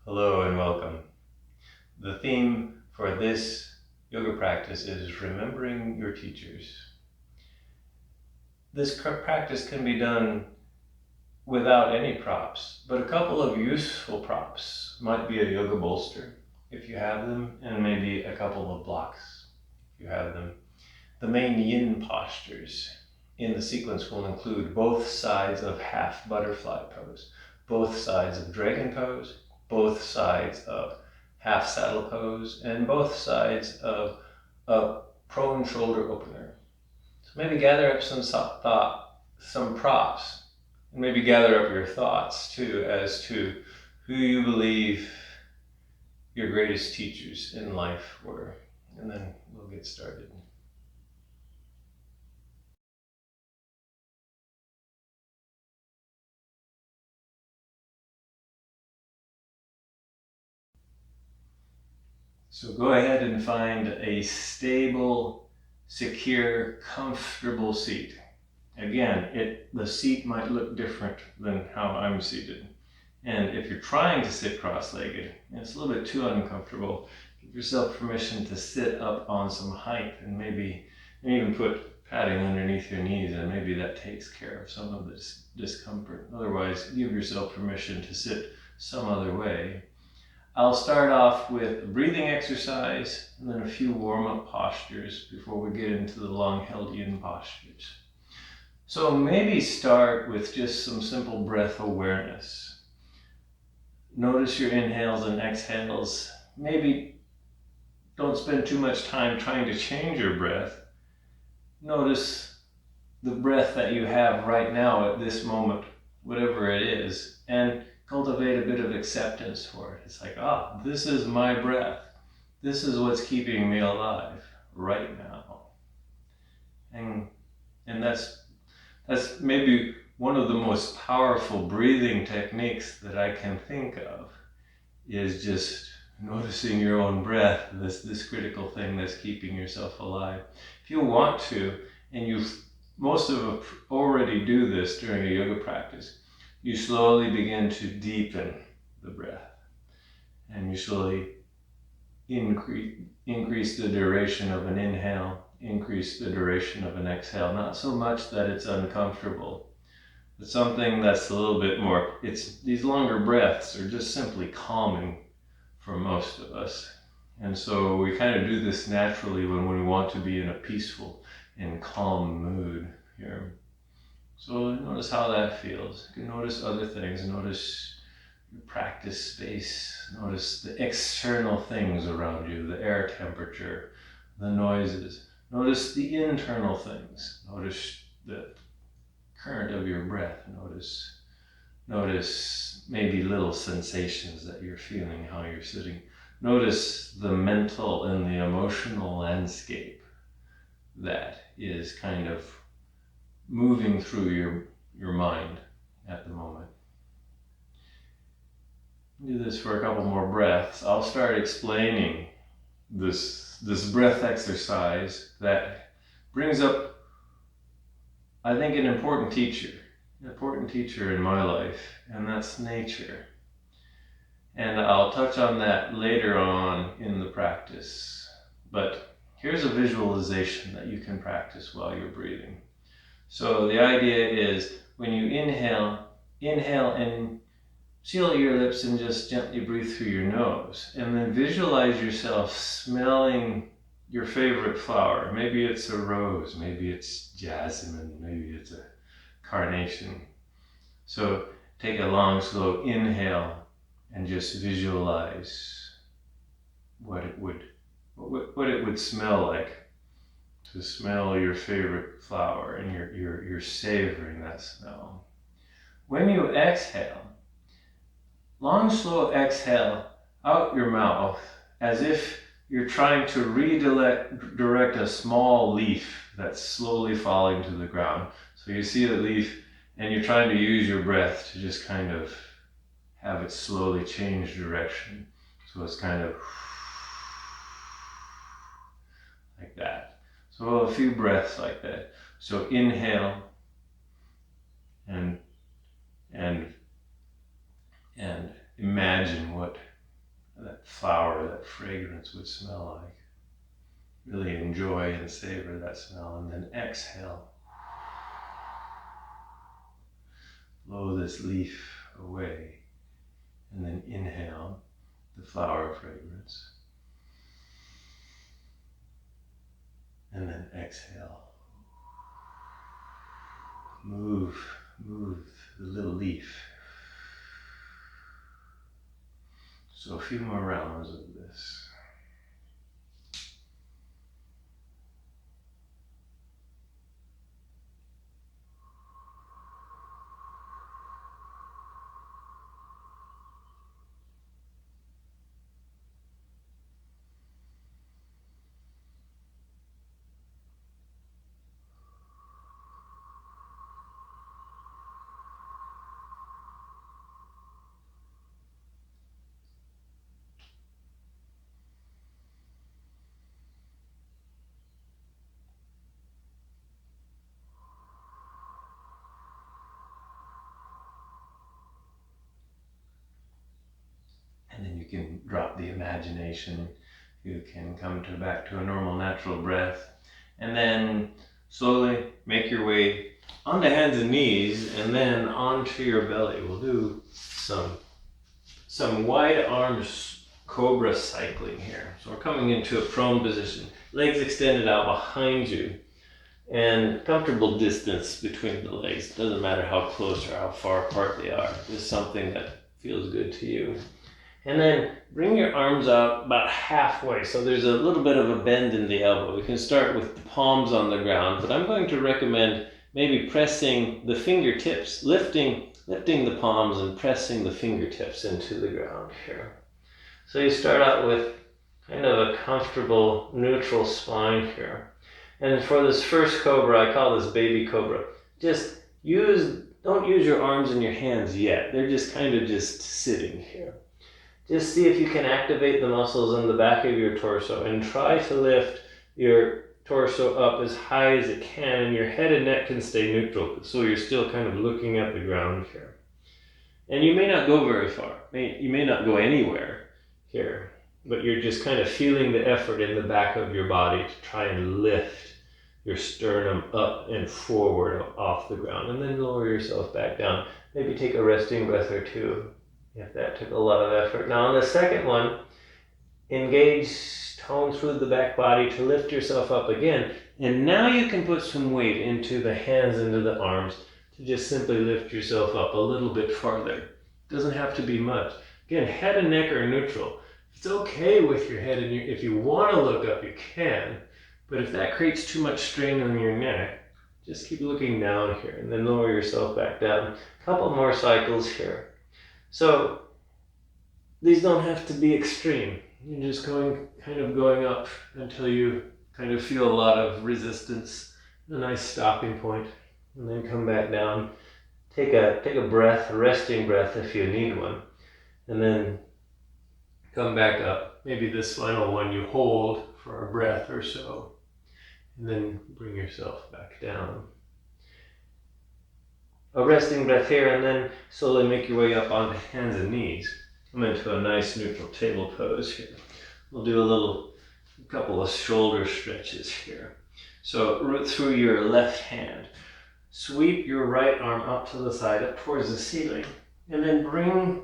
Hello and welcome. The theme for this yoga practice is remembering your teachers. This practice can be done without any props, but a couple of useful props might be a yoga bolster, if you have them, and maybe a couple of blocks, if you have them. The main yin postures in the sequence will include both sides of half butterfly pose, both sides of dragon pose, both sides of half saddle pose, and both sides of a prone shoulder opener. So maybe gather up some props, and maybe gather up your thoughts too as to who you believe your greatest teachers in life were. And then we'll get started. So go ahead and find a stable, secure, comfortable seat. Again, the seat might look different than how I'm seated. And if you're trying to sit cross-legged and it's a little bit too uncomfortable, give yourself permission to sit up on some height and maybe even put padding underneath your knees, and maybe that takes care of some of this discomfort. Otherwise, give yourself permission to sit some other way. I'll start off with a breathing exercise and then a few warm-up postures before we get into the long-held yin postures. So maybe start with just some simple breath awareness. Notice your inhales and exhales. Maybe don't spend too much time trying to change your breath. Notice the breath that you have right now at this moment, whatever it is, and cultivate a bit of acceptance for it. It's like, this is my breath. This is what's keeping me alive right now. And that's maybe one of the most powerful breathing techniques that I can think of, is just noticing your own breath, this critical thing that's keeping yourself alive. If you want to, and most of us already do this during a yoga practice, you slowly begin to deepen the breath, and you slowly increase the duration of an inhale, increase the duration of an exhale. Not so much that it's uncomfortable, but something that's a little bit more, these longer breaths are just simply calming for most of us. And so we kind of do this naturally when we want to be in a peaceful and calm mood here. So notice how that feels. You can notice other things. Notice your practice space. Notice the external things around you, the air temperature, the noises. Notice the internal things. Notice the current of your breath. Notice maybe little sensations that you're feeling, how you're sitting. Notice the mental and the emotional landscape that is kind of moving through your mind at the moment. Do this for a couple more breaths. I'll start explaining this breath exercise that brings up, I think, an important teacher in my life, and that's nature. And I'll touch on that later on in the practice. But here's a visualization that you can practice while you're breathing. So the idea is, when you inhale and seal your lips and just gently breathe through your nose. And then visualize yourself smelling your favorite flower. Maybe it's a rose, maybe it's jasmine, maybe it's a carnation. So take a long, slow inhale and just visualize what it would smell like to smell your favorite flower, and you're savoring that smell. When you exhale, long, slow exhale out your mouth as if you're trying to redirect a small leaf that's slowly falling to the ground. So you see the leaf and you're trying to use your breath to just kind of have it slowly change direction. So it's kind of like that. So a few breaths like that. So inhale and imagine what fragrance would smell like. Really enjoy and savor that smell, and then exhale. Blow this leaf away, and then inhale the flower fragrance. And then exhale. Move the little leaf. So a few more rounds of this. And then you can drop the imagination. You can come back to a normal, natural breath. And then slowly make your way onto hands and knees, and then onto your belly. We'll do some wide arms cobra cycling here. So we're coming into a prone position. Legs extended out behind you, and comfortable distance between the legs. Doesn't matter how close or how far apart they are. Just something that feels good to you. And then bring your arms out about halfway. So there's a little bit of a bend in the elbow. We can start with the palms on the ground, but I'm going to recommend maybe pressing the fingertips, lifting the palms and pressing the fingertips into the ground here. So you start out with kind of a comfortable neutral spine here. And for this first cobra, I call this baby cobra. Don't use your arms and your hands yet. They're just kind of just sitting here. Just see if you can activate the muscles in the back of your torso, and try to lift your torso up as high as it can, and your head and neck can stay neutral, so you're still kind of looking at the ground here. And you may not go very far. You may not go anywhere here, but you're just kind of feeling the effort in the back of your body to try and lift your sternum up and forward off the ground, and then lower yourself back down. Maybe take a resting breath or two if that took a lot of effort. Now on the second one, engage, tone through the back body to lift yourself up again. And now you can put some weight into the hands, into the arms, to just simply lift yourself up a little bit farther. It doesn't have to be much. Again, head and neck are neutral. It's okay with your head, and if you want to look up, you can. But if that creates too much strain on your neck, just keep looking down here and then lower yourself back down. A couple more cycles here. So these don't have to be extreme. You're just kind of going up until you kind of feel a lot of resistance, a nice stopping point, and then come back down. Take a breath, a resting breath if you need one, and then come back up. Maybe this final one you hold for a breath or so, and then bring yourself back down. A resting breath here, and then slowly make your way up onto hands and knees. Come into a nice neutral table pose here. We'll do a couple of shoulder stretches here. So root through your left hand. Sweep your right arm up to the side, up towards the ceiling, and then bring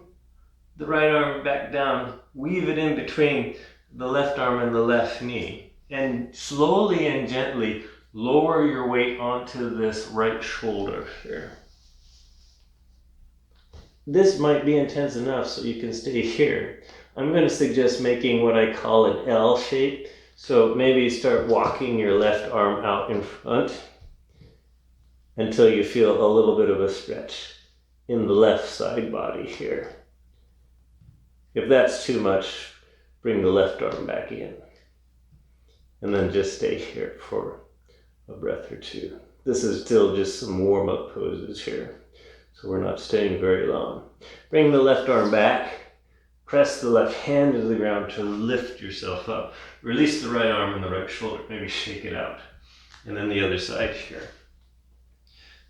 the right arm back down. Weave it in between the left arm and the left knee. And slowly and gently lower your weight onto this right shoulder here. This might be intense enough so you can stay here. I'm going to suggest making what I call an L shape. So maybe start walking your left arm out in front until you feel a little bit of a stretch in the left side body here. If that's too much, bring the left arm back in. And then just stay here for a breath or two. This is still just some warm-up poses here, so we're not staying very long. Bring the left arm back. Press the left hand to the ground to lift yourself up. Release the right arm and the right shoulder. Maybe shake it out. And then the other side here.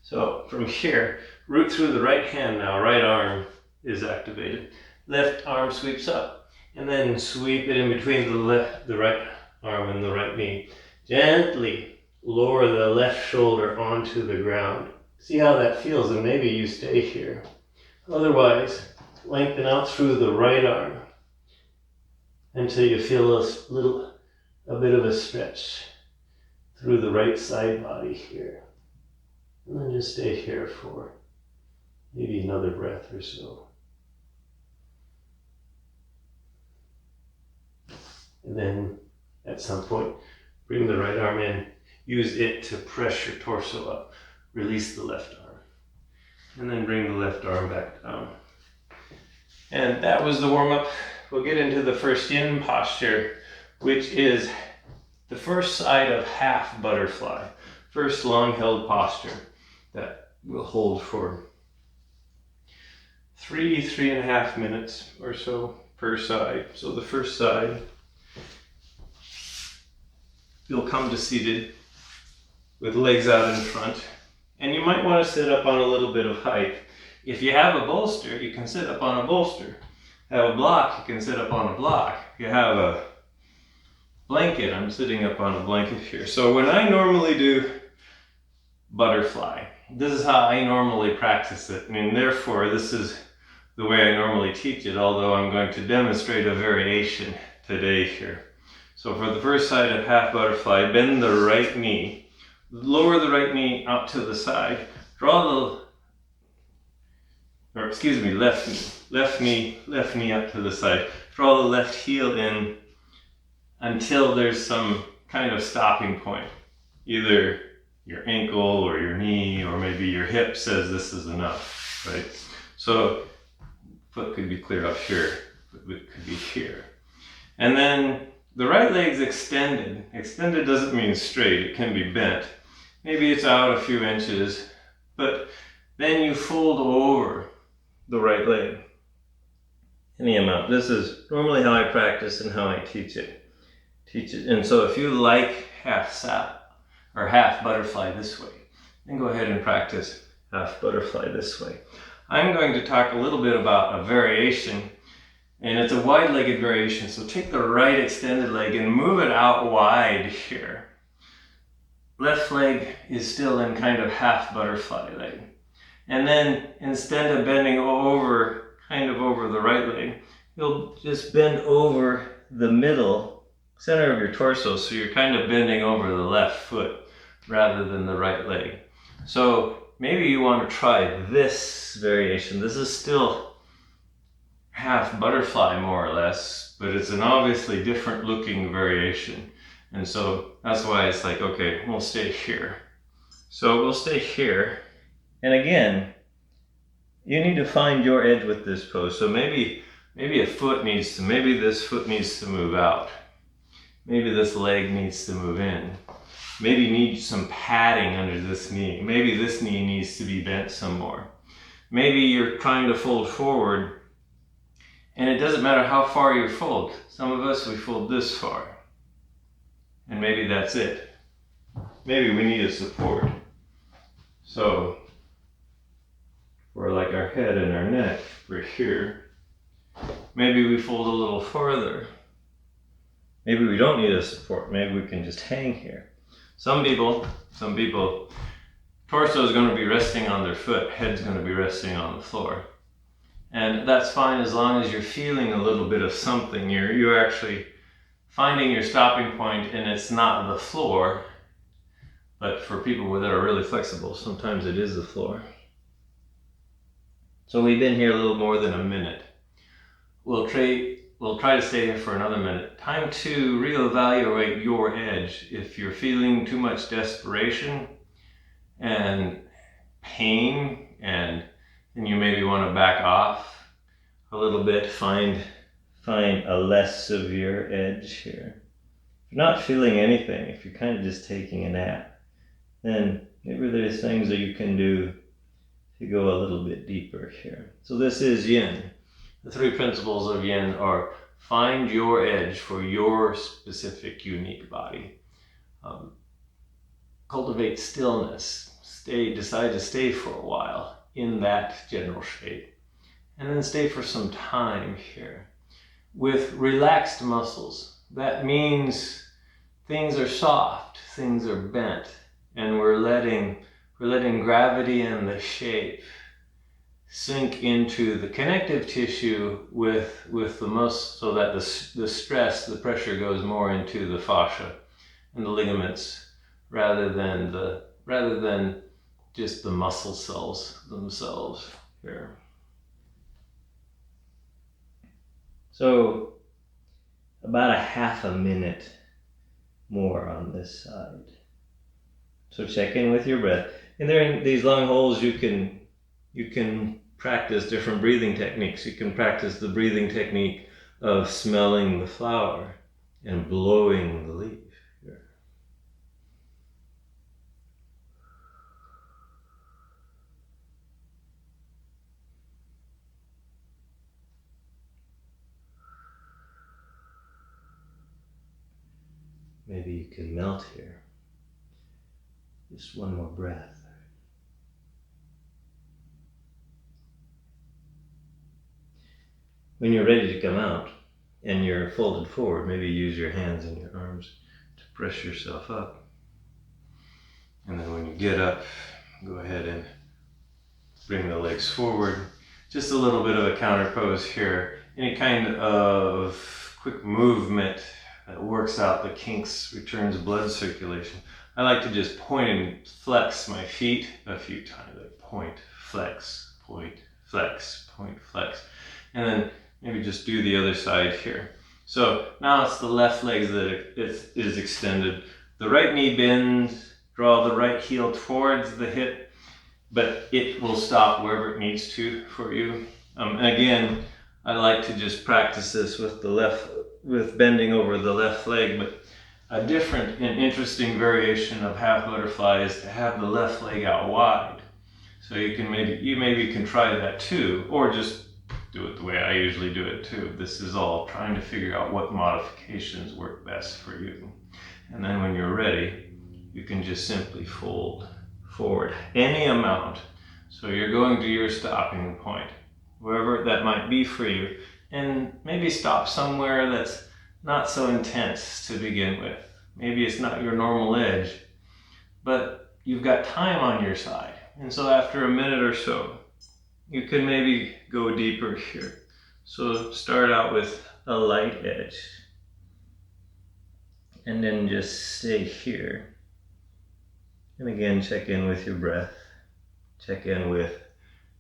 So from here, root through the right hand now. Right arm is activated. Left arm sweeps up. And then sweep it in between the right arm and the right knee. Gently lower the left shoulder onto the ground. See how that feels, and maybe you stay here. Otherwise, lengthen out through the right arm until you feel a bit of a stretch through the right side body here. And then just stay here for maybe another breath or so. And then at some point, bring the right arm in. Use it to press your torso up. Release the left arm. And then bring the left arm back down. And that was the warm-up. We'll get into the first yin posture, which is the first side of half butterfly. First long-held posture that we'll hold for 3.5 minutes or so per side. So the first side, you'll come to seated with legs out in front. And you might want to sit up on a little bit of height. If you have a bolster, you can sit up on a bolster. Have a block, you can sit up on a block. If you have a blanket, I'm sitting up on a blanket here. So when I normally do butterfly, this is how I normally practice it. And therefore, this is the way I normally teach it, although I'm going to demonstrate a variation today here. So for the first side of half butterfly, bend the right knee. Lower the right knee out to the side. Left knee up to the side. Draw the left heel in until there's some kind of stopping point. Either your ankle or your knee or maybe your hip says this is enough, right? So foot could be clear up here, foot could be here. And then the right leg's extended. Extended doesn't mean straight, it can be bent. Maybe it's out a few inches, but then you fold over the right leg. Any amount. This is normally how I practice and how I teach it. And so if you like half butterfly this way, then go ahead and practice half butterfly this way. I'm going to talk a little bit about a variation, and it's a wide-legged variation. So take the right extended leg and move it out wide here. Left leg is still in kind of half butterfly leg. And then instead of bending over, kind of over the right leg, you'll just bend over the middle, center of your torso, so you're kind of bending over the left foot rather than the right leg. So maybe you want to try this variation. This is still half butterfly more or less, but it's an obviously different looking variation. And so that's why it's like, okay, we'll stay here. So we'll stay here. And again, you need to find your edge with this pose. So maybe this foot needs to move out. Maybe this leg needs to move in. Maybe you need some padding under this knee. Maybe this knee needs to be bent some more. Maybe you're trying to fold forward, and it doesn't matter how far you fold. Some of us, we fold this far. And maybe that's it. Maybe we need a support. So, for like our head and our neck, we're here. Maybe we fold a little farther. Maybe we don't need a support. Maybe we can just hang here. Some people, torso is going to be resting on their foot, head's going to be resting on the floor. And that's fine as long as you're feeling a little bit of something. You're actually finding your stopping point, and it's not the floor, but for people that are really flexible, sometimes it is the floor. So we've been here a little more than a minute. We'll try to stay here for another minute. Time to reevaluate your edge. If you're feeling too much desperation and pain, and then you maybe want to back off a little bit, find a less severe edge here. If you're not feeling anything, if you're kind of just taking a nap, then maybe there's things that you can do to go a little bit deeper here. So this is yin. The 3 principles of yin are find your edge for your specific unique body. Cultivate stillness. Decide to stay for a while in that general shape. And then stay for some time here. with relaxed muscles. That means things are soft, things are bent, and we're letting gravity and the shape sink into the connective tissue with the muscle, so that the stress, the pressure goes more into the fascia and the ligaments rather than just the muscle cells themselves here. So about a half a minute more on this side. So check in with your breath. And there in these long holes you can practice different breathing techniques. You can practice the breathing technique of smelling the flower and blowing the leaf. Here. Maybe you can melt here. Just one more breath. When you're ready to come out and you're folded forward, maybe use your hands and your arms to press yourself up. And then when you get up, go ahead and bring the legs forward. Just a little bit of a counter pose here. Any kind of quick movement that works out the kinks, returns blood circulation. I like to just point and flex my feet a few times. Like point, flex, point, flex, point, flex. And then maybe just do the other side here. So now it's the left leg that is extended. The right knee bends, draw the right heel towards the hip, but it will stop wherever it needs to for you. And again, I like to just practice this with bending over the left leg, but a different and interesting variation of half butterfly is to have the left leg out wide. So you maybe can try that too, or just do it the way I usually do it too. This is all trying to figure out what modifications work best for you. And then when you're ready, you can just simply fold forward any amount. So you're going to your stopping point, wherever that might be for you, and maybe stop somewhere that's not so intense to begin with. Maybe it's not your normal edge, but you've got time on your side. And so after a minute or so, you can maybe go deeper here. So start out with a light edge, and then just stay here. And again, check in with your breath. Check in with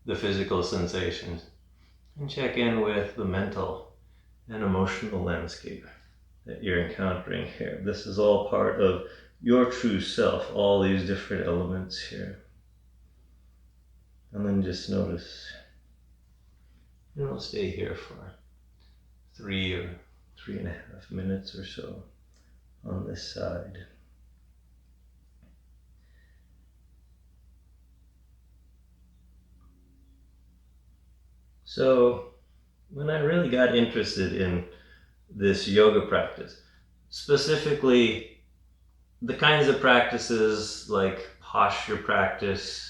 the physical sensations. And check in with the mental and emotional landscape that you're encountering here. This is all part of your true self, all these different elements here. And then just notice. And we'll stay here for 3 or 3.5 minutes or so on this side. So when I really got interested in this yoga practice, specifically the kinds of practices like posture practice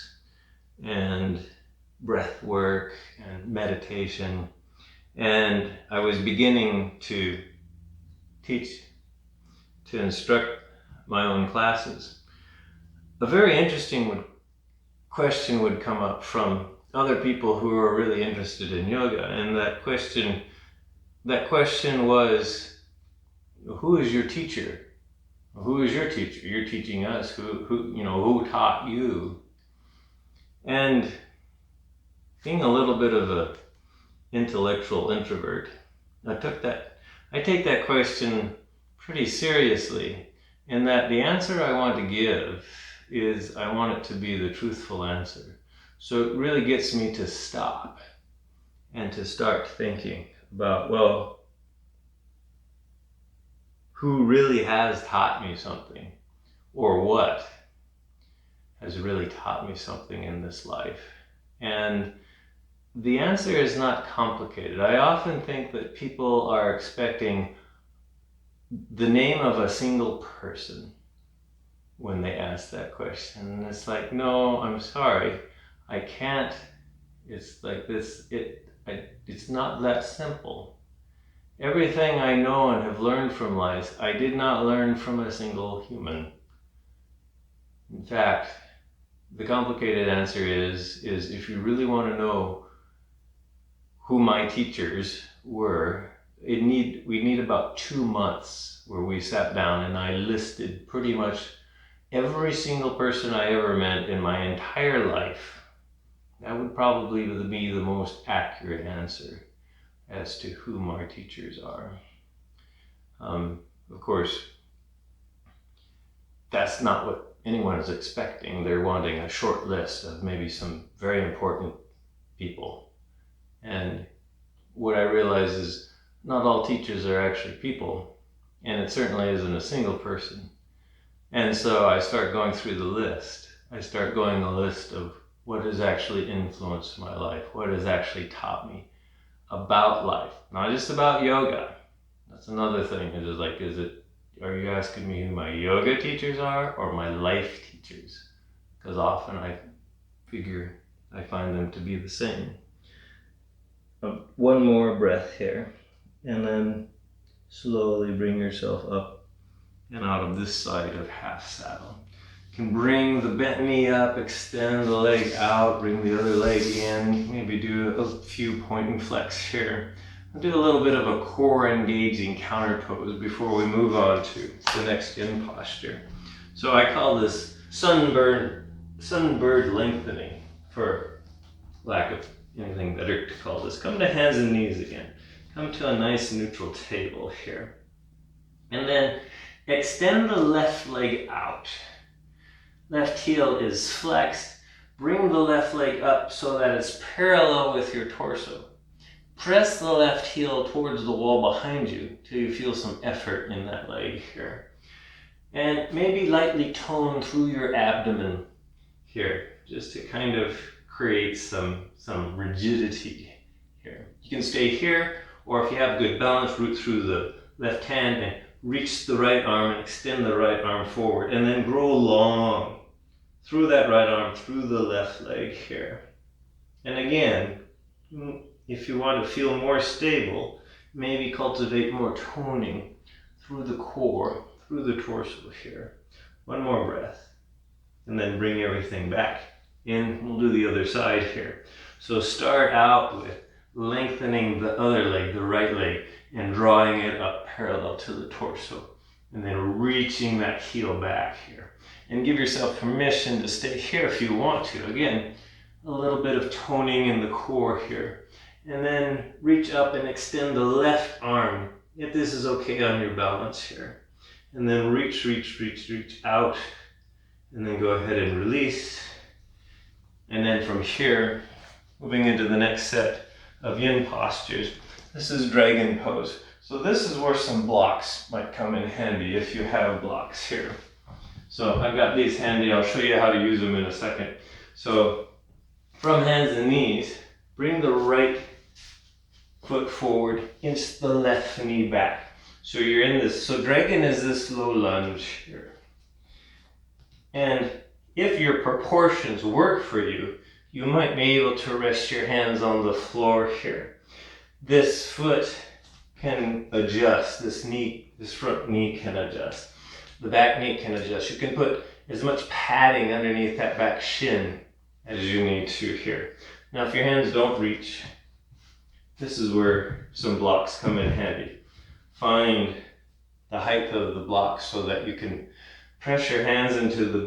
and breath work and meditation, and I was beginning to instruct my own classes, a very interesting question would come up from other people who are really interested in yoga, and that question was, who is your teacher? Who is your teacher? You're teaching us. Who taught you? And being a little bit of an intellectual introvert, I take that question pretty seriously, in that the answer I want to give is I want it to be the truthful answer. So it really gets me to stop and to start thinking about, well, who really has taught me something, or what has really taught me something in this life? And the answer is not complicated. I often think that people are expecting the name of a single person when they ask that question. And it's like, no, I'm sorry, I can't. It's like this, it's not that simple. Everything I know and have learned from life, I did not learn from a single human. In fact, the complicated answer is if you really want to know who my teachers were, we need about 2 months where we sat down and I listed pretty much every single person I ever met in my entire life. That would probably be the most accurate answer as to who my teachers are. Of course, that's not what anyone is expecting. They're wanting a short list of maybe some very important people. And what I realize is not all teachers are actually people, and it certainly isn't a single person. And so I start going through the list. I start going a list of what has actually influenced my life, what has actually taught me about life, not just about yoga. That's another thing. Are you asking me who my yoga teachers are or my life teachers? Because often I find them to be the same. One more breath here, and then slowly bring yourself up and out of this side of half saddle. You can bring the bent knee up, extend the leg out, bring the other leg in, maybe do a few point and flex here. I'll do a little bit of a core engaging counter pose before we move on to the next yin posture. So I call this sunbird lengthening, for lack of anything better to call this. Come to hands and knees again. Come to a nice neutral table here. And then extend the left leg out. Left heel is flexed. Bring the left leg up so that it's parallel with your torso. Press the left heel towards the wall behind you till you feel some effort in that leg here. And maybe lightly tone through your abdomen here, just to kind of create some rigidity here. You can stay here, or if you have good balance, root through the left hand and reach the right arm and extend the right arm forward, and then grow long through that right arm, through the left leg here. And again, if you want to feel more stable, maybe cultivate more toning through the core, through the torso here. One more breath, and then bring everything back in. We'll do the other side here. So start out with lengthening the other leg, the right leg, and drawing it up parallel to the torso, and then reaching that heel back here. And give yourself permission to stay here if you want to. Again, a little bit of toning in the core here. And then reach up and extend the left arm, if this is okay on your balance here. And then reach out, and then go ahead and release. And then from here, moving into the next set of yin postures, this is dragon pose. So this is where some blocks might come in handy if you have blocks here. So I've got these handy. I'll show you how to use them in a second. So from hands and knees, bring the right foot forward, inch the left knee back. So you're in this, so dragon is this low lunge here. And if your proportions work for you, you might be able to rest your hands on the floor here. This foot can adjust, this front knee can adjust. The back knee can adjust. You can put as much padding underneath that back shin as you need to here. Now if your hands don't reach, this is where some blocks come in handy. Find the height of the blocks so that you can press your hands into the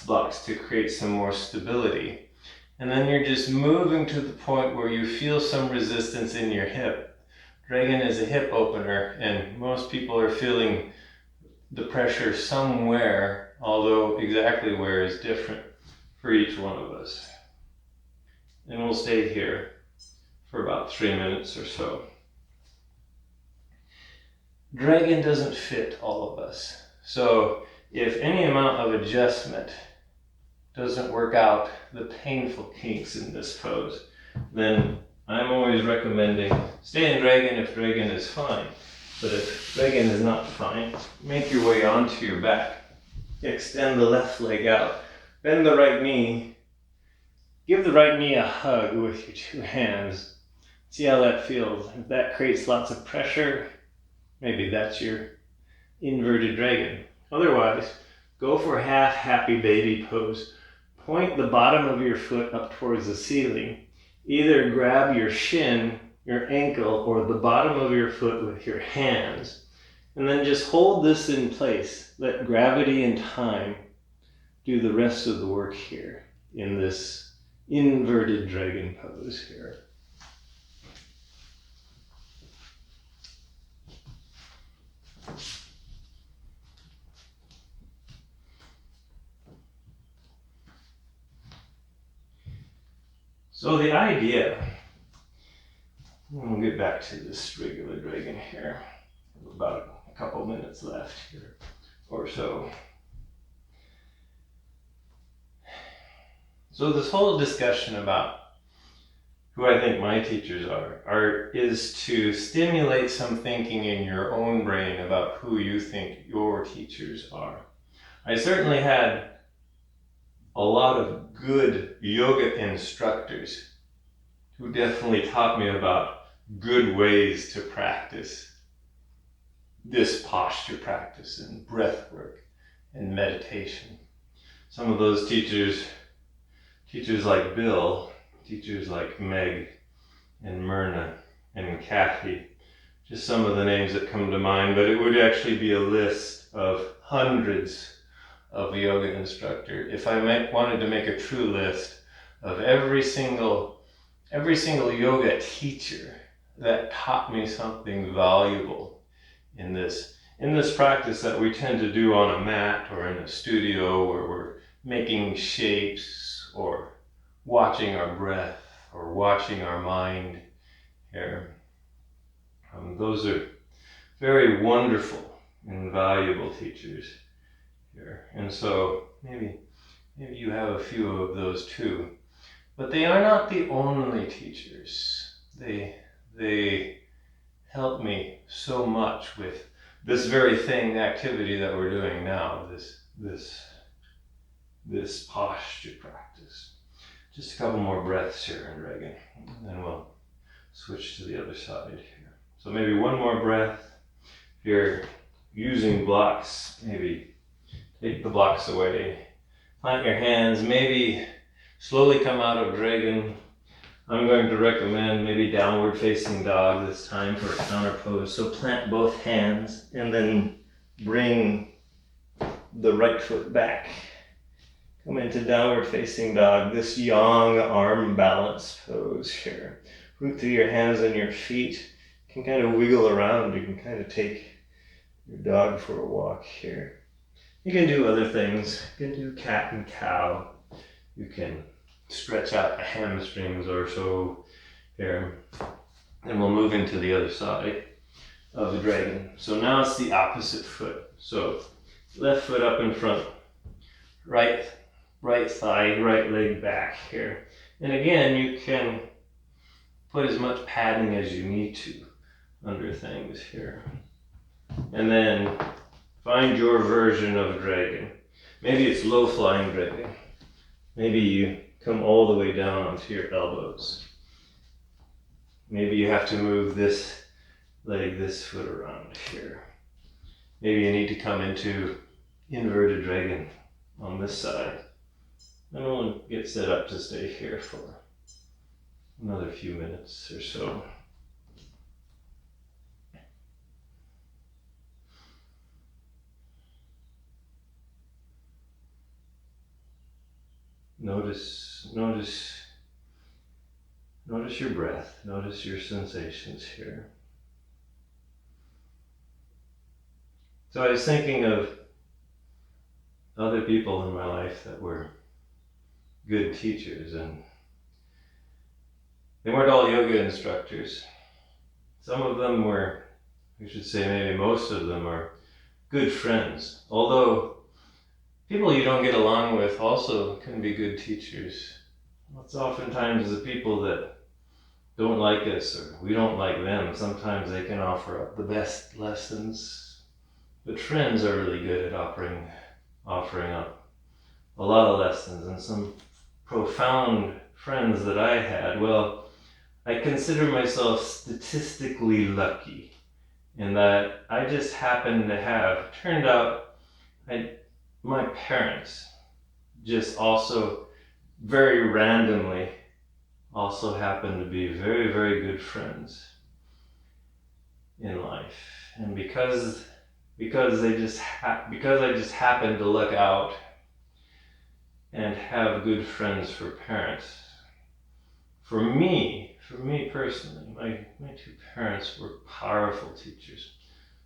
blocks to create some more stability. And then you're just moving to the point where you feel some resistance in your hip. Dragon is a hip opener, and most people are feeling the pressure somewhere, although exactly where is different for each one of us. And we'll stay here for about 3 minutes or so. Dragon doesn't fit all of us. So if any amount of adjustment doesn't work out the painful kinks in this pose, then I'm always recommending stay in dragon if dragon is fine. But if dragon is not fine, make your way onto your back. Extend the left leg out. Bend the right knee. Give the right knee a hug with your two hands. See how that feels. If that creates lots of pressure, maybe that's your inverted dragon. Otherwise, go for half happy baby pose. Point the bottom of your foot up towards the ceiling. Either grab your shin, your ankle, or the bottom of your foot with your hands. And then just hold this in place. Let gravity and time do the rest of the work here in this inverted dragon pose here. So the idea, we'll get back to this regular dragon here. About a couple minutes left here or so. So this whole discussion about who I think my teachers is to stimulate some thinking in your own brain about who you think your teachers are. I certainly had a lot of good yoga instructors who definitely taught me about good ways to practice this posture practice and breath work and meditation. Some of those teachers like Bill, teachers like Meg and Myrna and Kathy, just some of the names that come to mind, but it would actually be a list of hundreds of yoga instructor. If I wanted to make a true list of every single yoga teacher that taught me something valuable in this practice that we tend to do on a mat or in a studio where we're making shapes or watching our breath or watching our mind here. Those are very wonderful and valuable teachers here. And so maybe you have a few of those too. But they are not the only teachers. They help me so much with this very activity that we're doing now, this posture practice. Just a couple more breaths here in Dragon, and then we'll switch to the other side here. So maybe one more breath. If you're using blocks, maybe take the blocks away. Plant your hands, maybe slowly come out of Dragon. I'm going to recommend maybe downward facing dog this time for a counter pose. So plant both hands and then bring the right foot back. Come into downward facing dog, this yang arm balance pose here. Root through your hands and your feet. You can kind of wiggle around. You can kind of take your dog for a walk here. You can do other things. You can do cat and cow. You can stretch out the hamstrings or so here. And we'll move into the other side of the dragon. So now it's the opposite foot. So left foot up in front, right thigh, right leg back here. And again, you can put as much padding as you need to under things here. And then find your version of dragon. Maybe it's low flying dragon. Maybe you come all the way down onto your elbows. Maybe you have to move this leg, this foot around here. Maybe you need to come into inverted dragon on this side. And we'll get set up to stay here for another few minutes or so. Notice your breath. Notice your sensations here. So I was thinking of other people in my life that were good teachers, and they weren't all yoga instructors. Some of them were, I should say maybe most of them are good friends. Although people you don't get along with also can be good teachers. It's oftentimes the people that don't like us or we don't like them. Sometimes they can offer up the best lessons. But friends are really good at offering up a lot of lessons. And some profound friends that I had, well, I consider myself statistically lucky in that I just happen to have, turned out, my parents just also very randomly also happen to be very, very good friends in life. And because I just happen to look out and have good friends for parents, for me personally, my two parents were powerful teachers.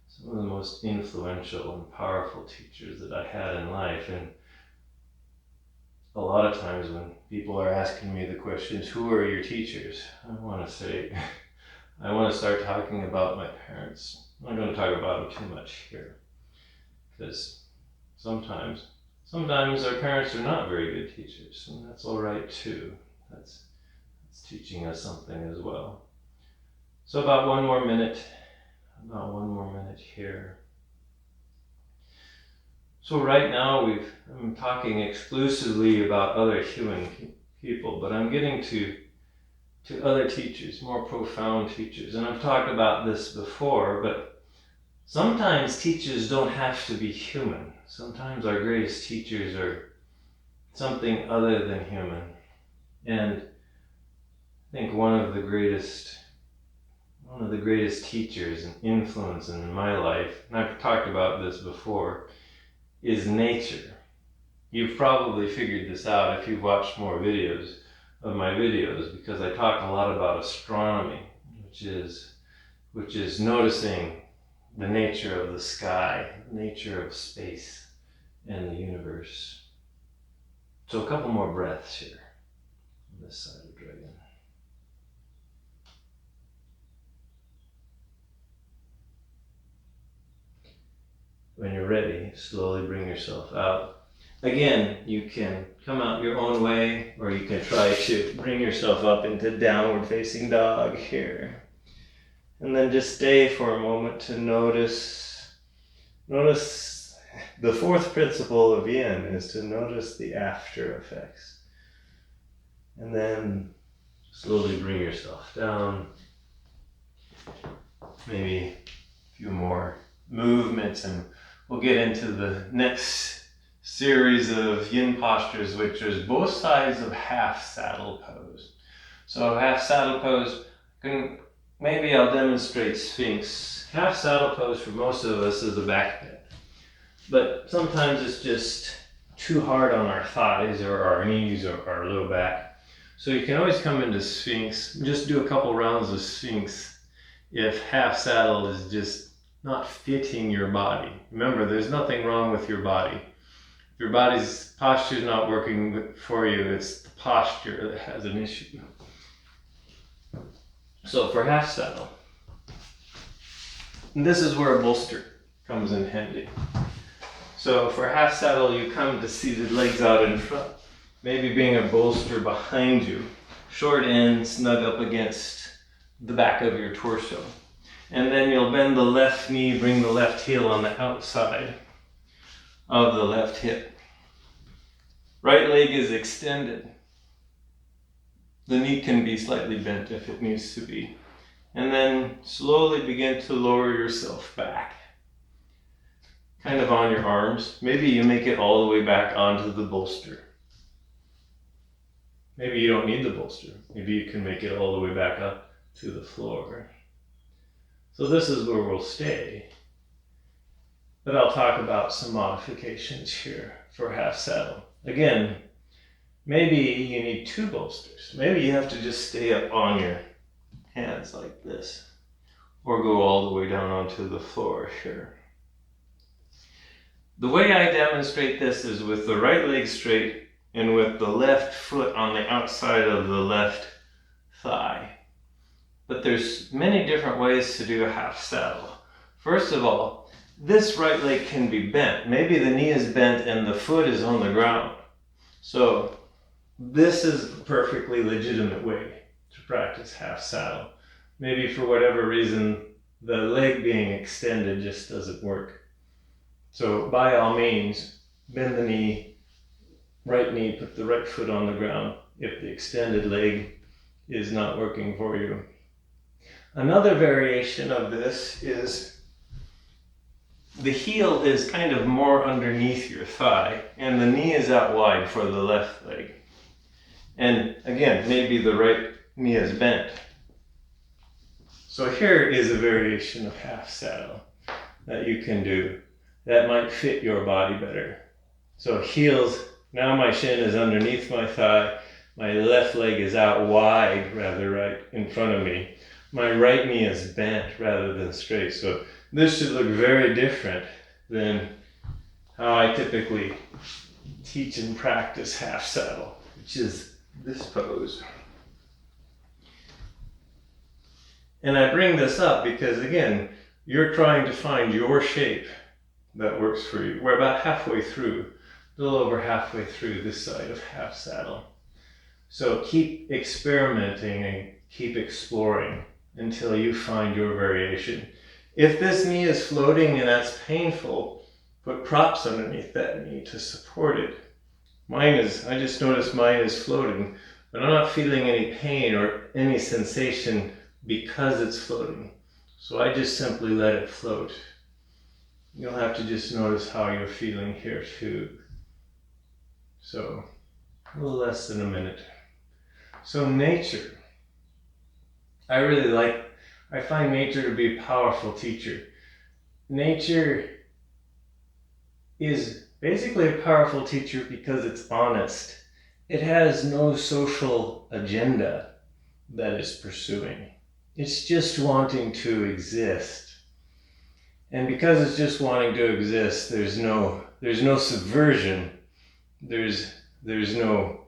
Some of the most influential and powerful teachers that I had in life. And a lot of times when people are asking me the questions, who are your teachers? I want to start talking about my parents. I'm not going to talk about them too much here, because sometimes our parents are not very good teachers, and that's all right too. That's teaching us something as well. So about one more minute here. So right now I'm talking exclusively about other human people, but I'm getting to other teachers, more profound teachers. And I've talked about this before, but sometimes teachers don't have to be human. Sometimes our greatest teachers are something other than human. And I think one of the greatest teachers and influence in my life, and I've talked about this before, is nature. You've probably figured this out if you've watched more videos of my videos, because I talk a lot about astronomy, which is noticing the nature of the sky, nature of space and the universe. So a couple more breaths here on this side of dragon. When you're ready, slowly bring yourself out. Again, you can come out your own way, or you can try to bring yourself up into downward facing dog here. And then just stay for a moment to notice the fourth principle of yin is to notice the after effects. And then slowly bring yourself down. Maybe a few more movements, and we'll get into the next series of yin postures, which is both sides of half saddle pose. So half saddle pose, maybe I'll demonstrate Sphinx. Half saddle pose for most of us is a back bend, but sometimes it's just too hard on our thighs or our knees or our low back. So you can always come into Sphinx, just do a couple rounds of Sphinx if half saddle is just not fitting your body. Remember, there's nothing wrong with your body. If your body's posture is not working for you, it's the posture that has an issue. So for half saddle, and this is where a bolster comes in handy. So for half saddle, you come to seated legs out in front, maybe being a bolster behind you, short end snug up against the back of your torso. And then you'll bend the left knee, bring the left heel on the outside of the left hip. Right leg is extended. The knee can be slightly bent if it needs to be. And then slowly begin to lower yourself back, kind of on your arms. Maybe you make it all the way back onto the bolster. Maybe you don't need the bolster. Maybe you can make it all the way back up to the floor. So this is where we'll stay. But I'll talk about some modifications here for half saddle. Again, maybe you need two bolsters. Maybe you have to just stay up on your hands like this, or go all the way down onto the floor here. The way I demonstrate this is with the right leg straight and with the left foot on the outside of the left thigh. But there's many different ways to do a half saddle. First of all, this right leg can be bent. Maybe the knee is bent and the foot is on the ground. So this is a perfectly legitimate way to practice half saddle. Maybe for whatever reason, the leg being extended just doesn't work. So by all means, bend the knee, right knee, put the right foot on the ground if the extended leg is not working for you. Another variation of this is the heel is kind of more underneath your thigh, and the knee is out wide for the left leg. And again, maybe the right knee is bent. So here is a variation of half saddle that you can do that might fit your body better. So heels, now my shin is underneath my thigh, my left leg is out wide, rather right in front of me. My right knee is bent rather than straight. So this should look very different than how I typically teach and practice half saddle, which is this pose. And I bring this up because, again, you're trying to find your shape that works for you. We're about halfway through, a little over halfway through this side of half saddle. So keep experimenting and keep exploring until you find your variation. If this knee is floating and that's painful, put props underneath that knee to support it. I just noticed mine is floating, but I'm not feeling any pain or any sensation because it's floating. So I just simply let it float. You'll have to just notice how you're feeling here too. So, a little less than a minute. So nature. I find nature to be a powerful teacher. Nature is basically a powerful teacher because it's honest. It has no social agenda that it's pursuing. It's just wanting to exist. And because it's just wanting to exist, there's no subversion. There's no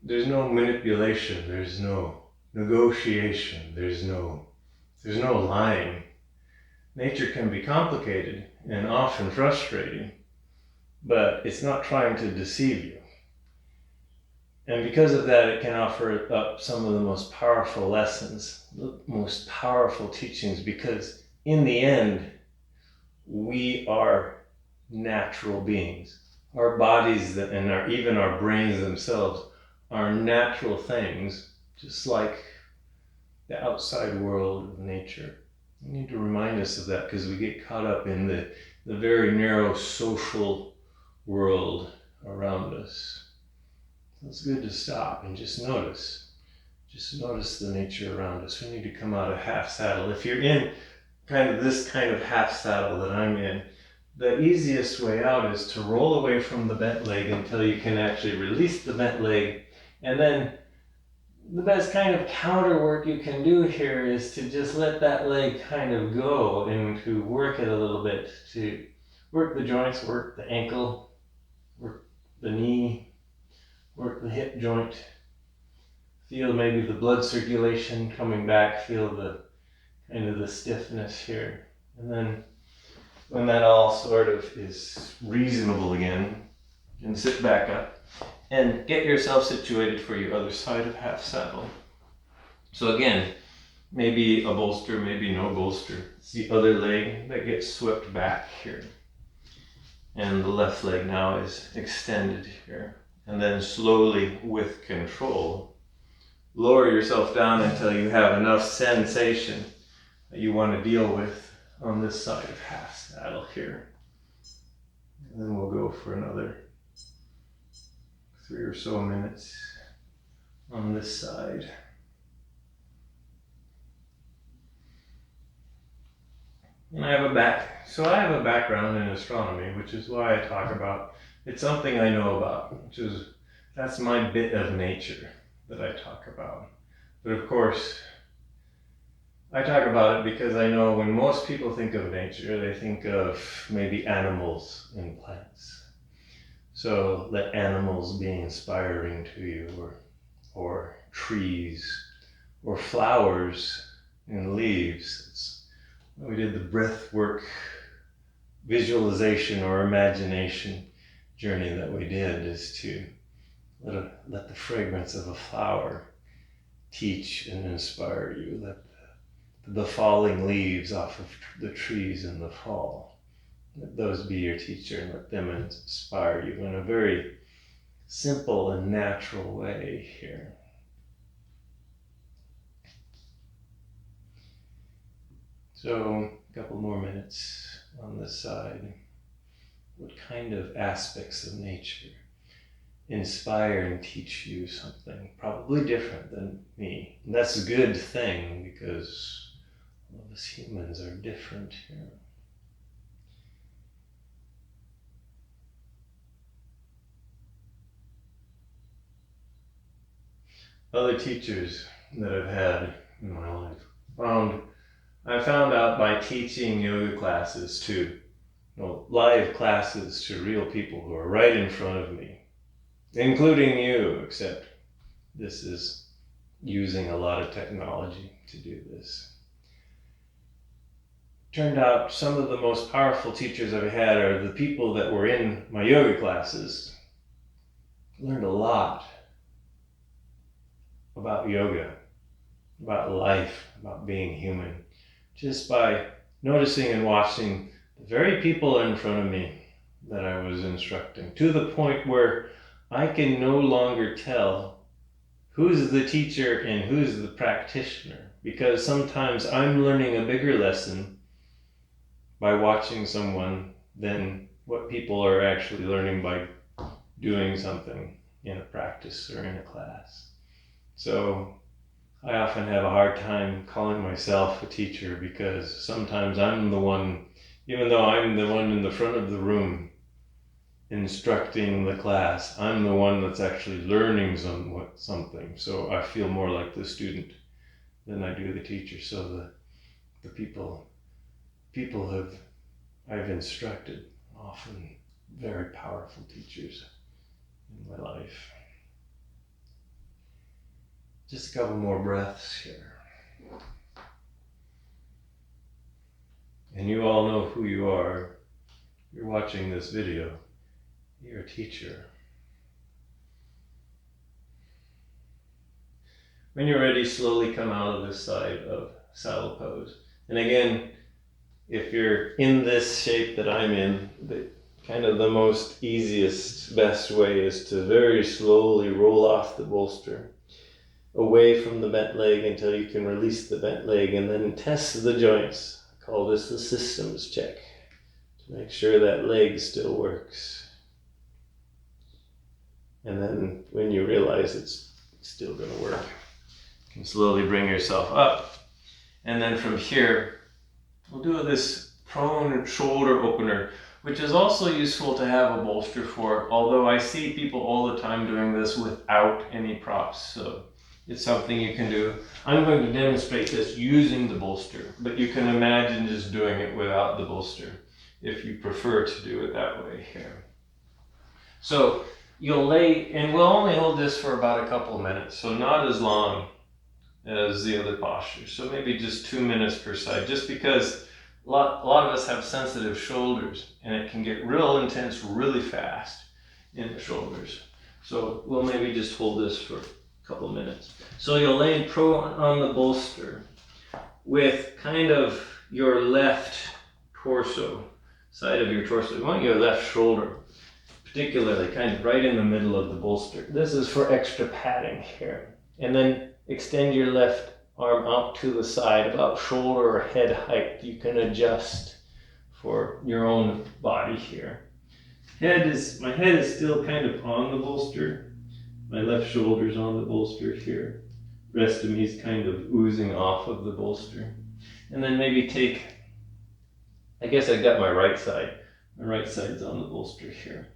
manipulation. There's no negotiation. There's no lying. Nature can be complicated and often frustrating, but it's not trying to deceive you. And because of that, it can offer up some of the most powerful lessons, the most powerful teachings, because in the end, we are natural beings. Our bodies and even our brains themselves are natural things, just like the outside world of nature. We need to remind us of that because we get caught up in the very narrow social world around us. It's good to stop and just notice. Just notice the nature around us. We need to come out of half saddle. If you're in this kind of half saddle that I'm in, the easiest way out is to roll away from the bent leg until you can actually release the bent leg. And then the best kind of counter work you can do here is to just let that leg kind of go and to work it a little bit, to work the joints, work the ankle, work the knee, work the hip joint. Feel maybe the blood circulation coming back, feel the kind of the stiffness here. And then when that all sort of is reasonable again, you can sit back up and get yourself situated for your other side of half saddle. So again, maybe a bolster, maybe no bolster. It's the other leg that gets swept back here. And the left leg now is extended here. And then slowly, with control, lower yourself down until you have enough sensation that you want to deal with on this side of half saddle here. And then we'll go for another 3 or so minutes on this side. And I have a background in astronomy, which is why I talk about, it's something I know about, that's my bit of nature that I talk about. But of course, I talk about it because I know when most people think of nature, they think of maybe animals and plants. So let animals be inspiring to you, or trees, or flowers and leaves. We did the breath work visualization or imagination journey that we did is to let the fragrance of a flower teach and inspire you. Let the falling leaves off of the trees in the fall, let those be your teacher and let them inspire you in a very simple and natural way here. So a couple more minutes on this side. What kind of aspects of nature inspire and teach you something probably different than me? And that's a good thing, because all of us humans are different here. Other teachers that I've had in my life, I found out by teaching yoga classes to, live classes to real people who are right in front of me, including you, except this is using a lot of technology to do this. Turned out some of the most powerful teachers I've had are the people that were in my yoga classes. Learned a lot about yoga, about life, about being human, just by noticing and watching the very people in front of me that I was instructing, to the point where I can no longer tell who's the teacher and who's the practitioner, because sometimes I'm learning a bigger lesson by watching someone than what people are actually learning by doing something in a practice or in a class. So I often have a hard time calling myself a teacher, because sometimes I'm the one, even though I'm the one in the front of the room instructing the class, I'm the one that's actually learning something. So I feel more like the student than I do the teacher. So the people I've instructed, often very powerful teachers in my life. Just a couple more breaths here. And you all know who you are. You're watching this video. You're a teacher. When you're ready, slowly come out of this side of saddle pose. And again, if you're in this shape that I'm in, the most easiest, best way is to very slowly roll off the bolster away from the bent leg until you can release the bent leg, and then test the joints. I call this the systems check, to make sure that leg still works. And then when you realize it's still going to work, you can slowly bring yourself up. And then from here, we'll do this prone shoulder opener, which is also useful to have a bolster for, although I see people all the time doing this without any props. So it's something you can do. I'm going to demonstrate this using the bolster, but you can imagine just doing it without the bolster if you prefer to do it that way here. So you'll lay, and we'll only hold this for about a couple minutes, so not as long as the other postures. So maybe just 2 minutes per side, just because a lot of us have sensitive shoulders, and it can get real intense really fast in the shoulders. So we'll maybe just hold this for couple minutes. So you'll lay prone on the bolster with kind of your left torso, side of your torso. You want your left shoulder, particularly kind of right in the middle of the bolster. This is for extra padding here. And then extend your left arm out to the side, about shoulder or head height. You can adjust for your own body here. My head is still kind of on the bolster. My left shoulder's on the bolster here. Rest of me is kind of oozing off of the bolster. And then maybe I guess I got my right side. My right side's on the bolster here.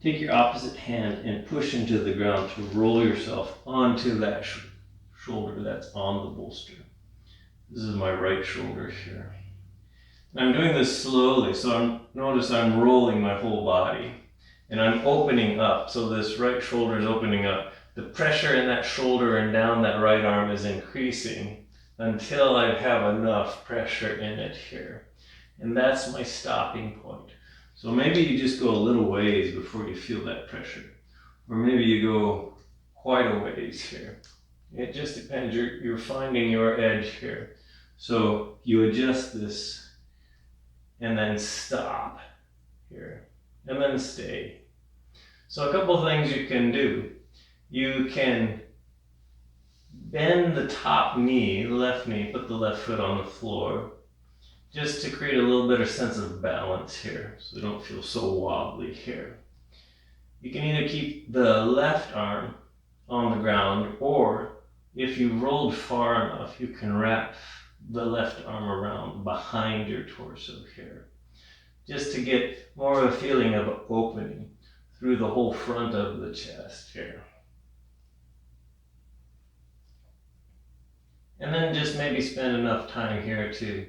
Take your opposite hand and push into the ground to roll yourself onto that shoulder that's on the bolster. This is my right shoulder here. And I'm doing this slowly, so notice I'm rolling my whole body. And I'm opening up, so this right shoulder is opening up. The pressure in that shoulder and down that right arm is increasing until I have enough pressure in it here. And that's my stopping point. So maybe you just go a little ways before you feel that pressure. Or maybe you go quite a ways here. It just depends. You're finding your edge here. So you adjust this and then stop here. And then stay. So a couple things you can do. You can bend the top knee, the left knee, put the left foot on the floor, just to create a little better sense of balance here, so you don't feel so wobbly here. You can either keep the left arm on the ground, or if you rolled far enough, you can wrap the left arm around behind your torso here, just to get more of a feeling of opening through the whole front of the chest here. And then just maybe spend enough time here to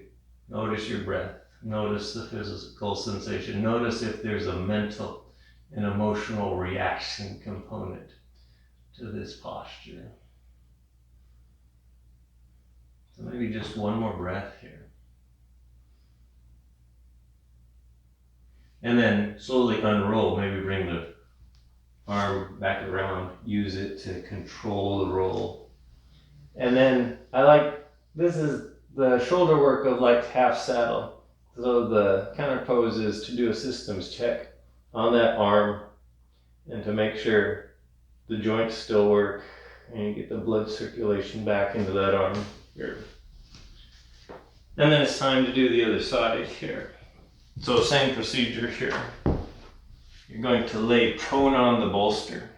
notice your breath, notice the physical sensation, notice if there's a mental and emotional reaction component to this posture. So maybe just one more breath here. And then slowly unroll, maybe bring the arm back around, use it to control the roll. And then this is the shoulder work of like half saddle. So the counter pose is to do a systems check on that arm and to make sure the joints still work and you get the blood circulation back into that arm here. And then it's time to do the other side here. So same procedure here. You're going to lay prone on the bolster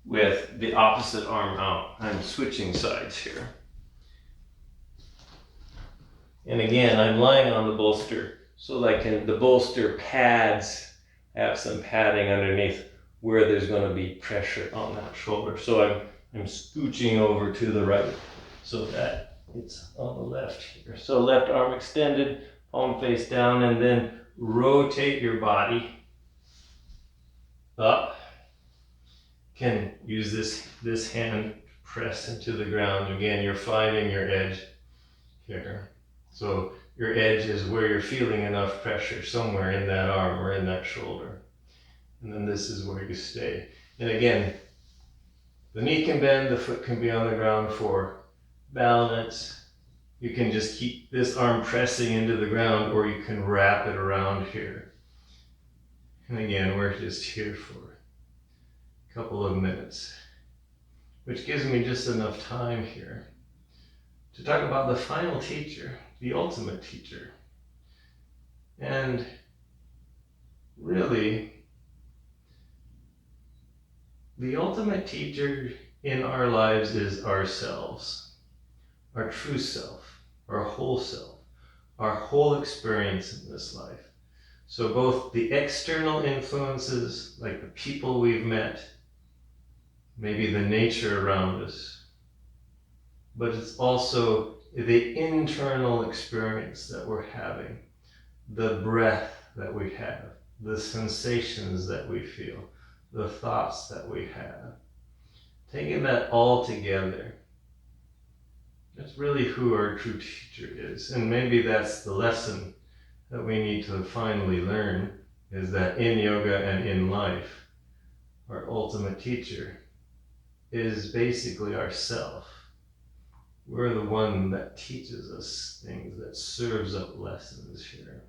with the opposite arm out. I'm switching sides here. And again, I'm lying on the bolster so that the bolster pads, have some padding underneath where there's going to be pressure on that shoulder. So I'm scooching over to the right so that it's on the left here. So left arm extended, palm face down, and then rotate your body up. Can use this hand to press into the ground. Again, you're finding your edge here. So your edge is where you're feeling enough pressure somewhere in that arm or in that shoulder. And then this is where you stay. And again, the knee can bend, the foot can be on the ground for balance. You can just keep this arm pressing into the ground, or you can wrap it around here. And again, we're just here for a couple of minutes, which gives me just enough time here to talk about the final teacher, the ultimate teacher. And really, the ultimate teacher in our lives is ourselves, our true self, our whole self, our whole experience in this life. So both the external influences, like the people we've met, maybe the nature around us, but it's also the internal experience that we're having, the breath that we have, the sensations that we feel, the thoughts that we have. Taking that all together, that's really who our true teacher is. And maybe that's the lesson that we need to finally learn, is that in yoga and in life, our ultimate teacher is basically ourself. We're the one that teaches us things, that serves up lessons here.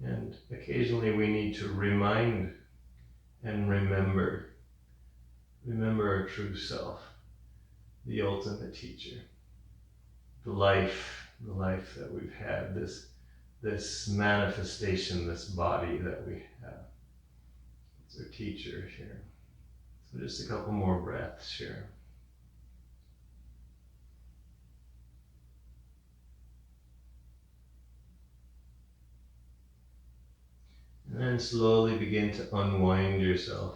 And occasionally we need to remind and remember our true self, the ultimate teacher, the life that we've had, this manifestation, this body that we have. It's our teacher here. So just a couple more breaths here. And then slowly begin to unwind yourself.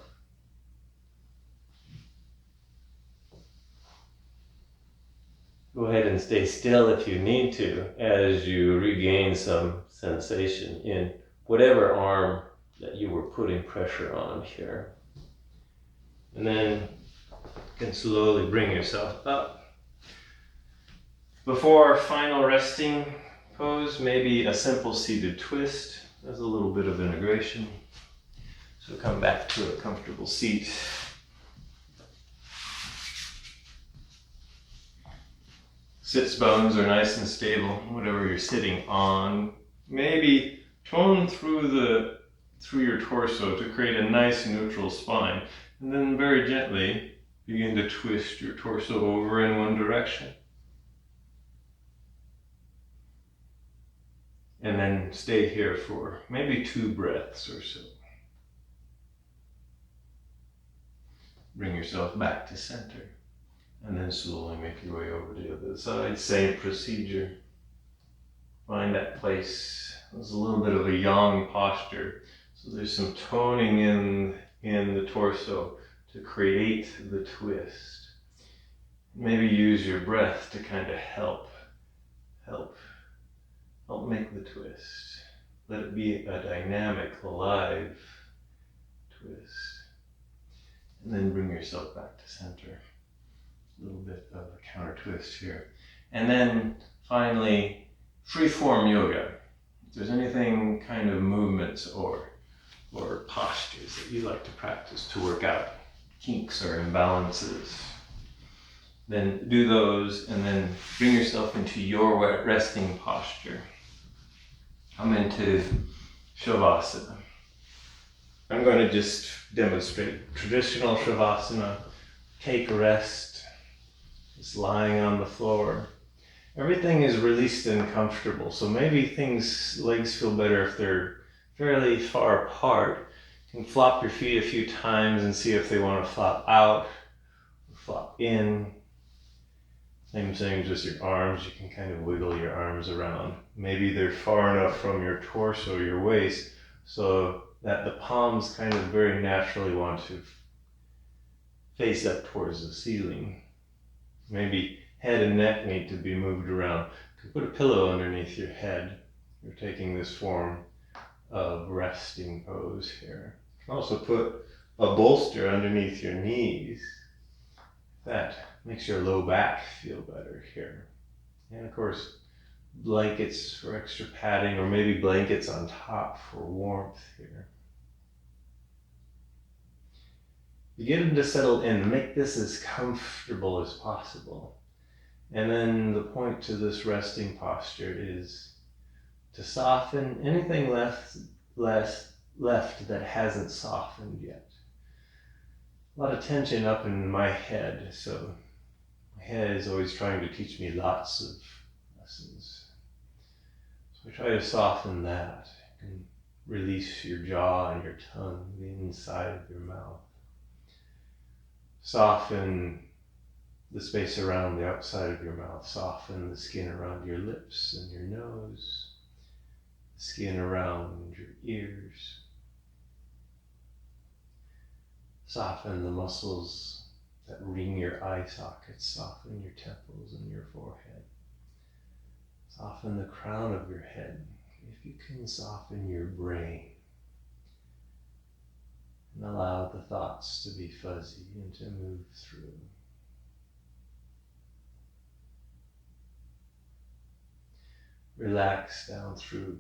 Go ahead and stay still if you need to as you regain some sensation in whatever arm that you were putting pressure on here. And then you can slowly bring yourself up. Before our final resting pose, maybe a simple seated twist. There's a little bit of integration. So come back to a comfortable seat. Sits bones are nice and stable, whatever you're sitting on. Maybe tone through your torso to create a nice neutral spine. And then very gently Begin to twist your torso over in one direction. And then stay here for maybe 2 breaths or so. Bring yourself back to center. And then slowly make your way over to the other side. Same procedure. Find that place. There's a little bit of a yang posture. So there's some toning in the torso to create the twist. Maybe use your breath to kind of help make the twist. Let it be a dynamic, alive twist. And then bring yourself back to center. A little bit of a counter twist here. And then finally, free-form yoga. If there's anything kind of movements or postures that you like to practice to work out kinks or imbalances, then do those and then bring yourself into your resting posture. Come into Shavasana. I'm going to just demonstrate traditional Shavasana. Take a rest, just lying on the floor. Everything is released and comfortable, so maybe legs feel better if they're fairly far apart. You can flop your feet a few times and see if they want to flop out or flop in. Same thing, just your arms, you can kind of wiggle your arms around. Maybe they're far enough from your torso, your waist, so that the palms kind of very naturally want to face up towards the ceiling. Maybe head and neck need to be moved around. You can put a pillow underneath your head. You're taking this form of resting pose here. You can also put a bolster underneath your knees. That makes your low back feel better here. And of course, blankets for extra padding, or maybe blankets on top for warmth here. Begin to settle in, make this as comfortable as possible. And then the point to this resting posture is to soften anything left that hasn't softened yet. A lot of tension up in my head, so my head is always trying to teach me lots of lessons. So I try to soften that and release your jaw and your tongue, the inside of your mouth. Soften the space around the outside of your mouth. Soften the skin around your lips and your nose, the skin around your ears. Soften the muscles that ring your eye sockets. Soften your temples and your forehead. Soften the crown of your head. If you can, soften your brain. And allow the thoughts to be fuzzy and to move through. Relax down through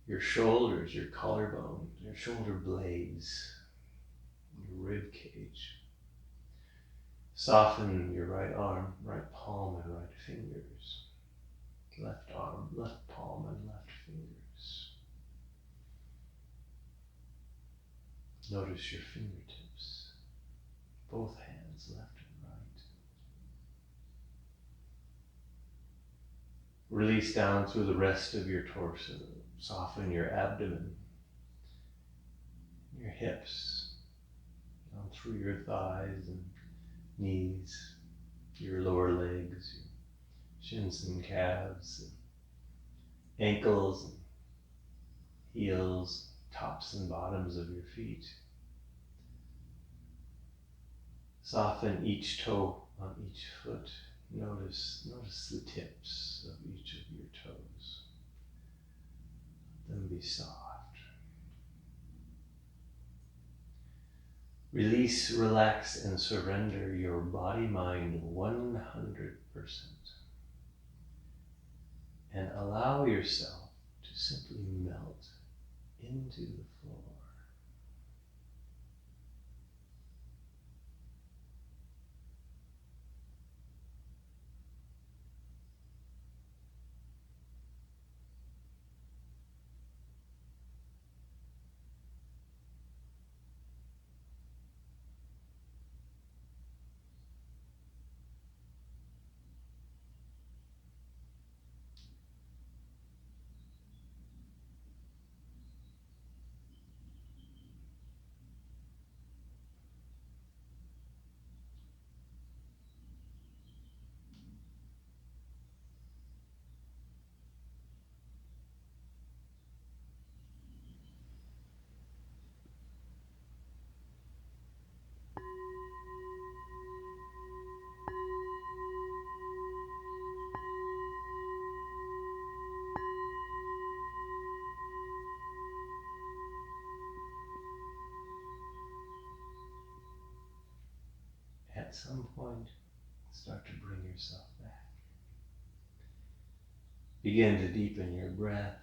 your shoulders, your collarbone, your shoulder blades, your rib cage. Soften your right arm, right palm, and right fingers. Left arm, left palm, and left fingers. Notice your fingertips, both hands, left and right. Release down through the rest of your torso. Soften your abdomen, your hips, down through your thighs and knees, your lower legs, your shins and calves, ankles, and heels, tops and bottoms of your feet. Soften each toe on each foot. Notice the tips of each of your toes. Let them be soft. Release, relax, and surrender your body-mind 100%. And allow yourself to simply melt into the floor. at some point, start to bring yourself back. Begin to deepen your breath.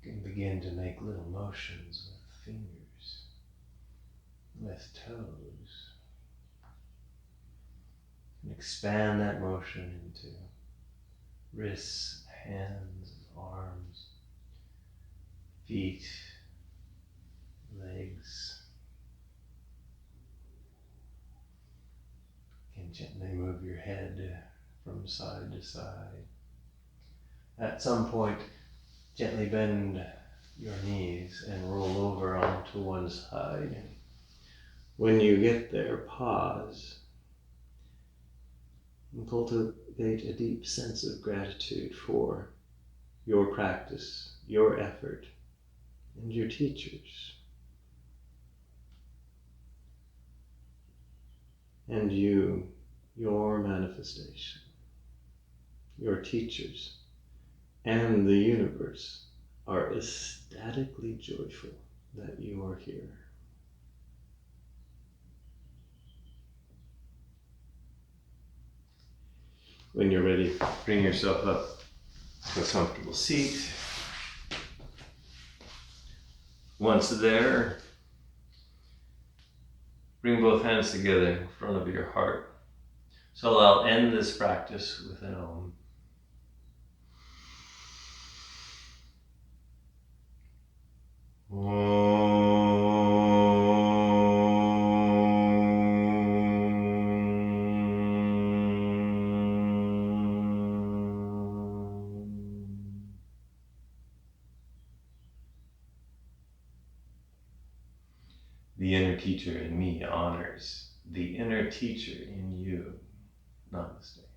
You can begin to make little motions with fingers, with toes. And expand that motion into wrists, hands, arms, feet, legs. You can gently move your head from side to side. At some point, gently bend your knees and roll over onto one side. When you get there, pause and cultivate a deep sense of gratitude for your practice, your effort, and your teachers. And you, your manifestation, your teachers, and the universe are ecstatically joyful that you are here. When you're ready, bring yourself up to a comfortable seat. Once there, bring both hands together in front of your heart. So I'll end this practice with an Om. The inner teacher in me honors the inner teacher in you. Namaste.